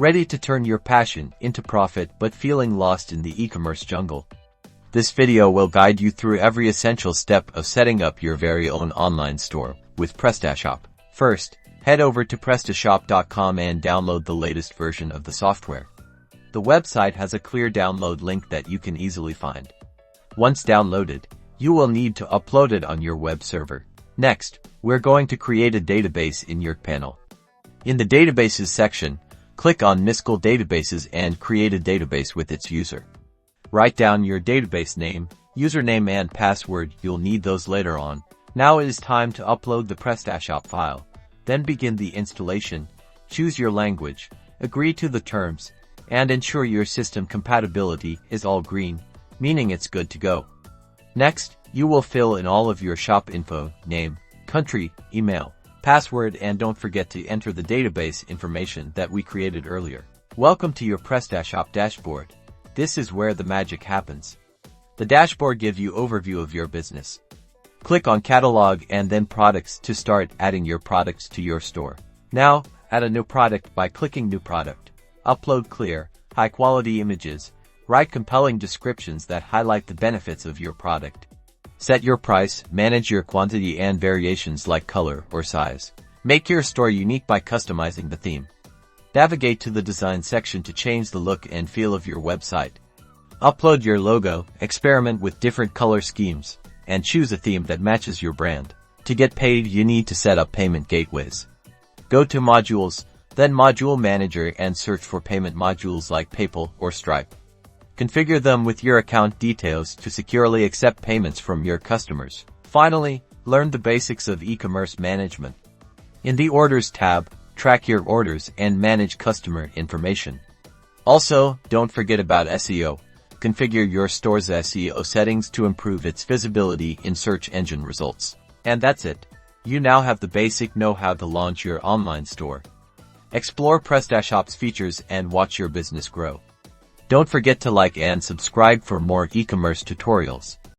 Ready to turn your passion into profit but feeling lost in the e-commerce jungle? This video will guide you through every essential step of setting up your very own online store with PrestaShop. First, head over to PrestaShop.com and download the latest version of the software. The website has a clear download link that you can easily find. Once downloaded, you will need to upload it on your web server. Next, we're going to create a database in your panel. In the Databases section, click on Miscal Databases and create a database with its user. Write down your database name, username and password. You'll need those later on. Now it is time to upload the PrestaShop file. Then begin the installation. Choose your language, agree to the terms, and ensure your system compatibility is all green, meaning it's good to go. Next, you will fill in all of your shop info, name, country, email, password, and don't forget to enter the database information that we created earlier. Welcome to your PrestaShop Dashboard. This is where the magic happens. The dashboard gives you overview of your business. Click on Catalog and then Products to start adding your products to your store. Now, add a new product by clicking New Product. Upload clear, high-quality images. Write compelling descriptions that highlight the benefits of your product. Set your price, manage your quantity and variations like color or size. Make your store unique by customizing the theme. Navigate to the Design section to change the look and feel of your website. Upload your logo, experiment with different color schemes, and choose a theme that matches your brand. To get paid, you need to set up payment gateways. Go to Modules, then Module Manager and search for payment modules like PayPal or Stripe. Configure them with your account details to securely accept payments from your customers. Finally, learn the basics of e-commerce management. In the Orders tab, track your orders and manage customer information. Also, don't forget about SEO. Configure your store's SEO settings to improve its visibility in search engine results. And that's it. You now have the basic know-how to launch your online store. Explore PrestaShop's features and watch your business grow. Don't forget to like and subscribe for more e-commerce tutorials.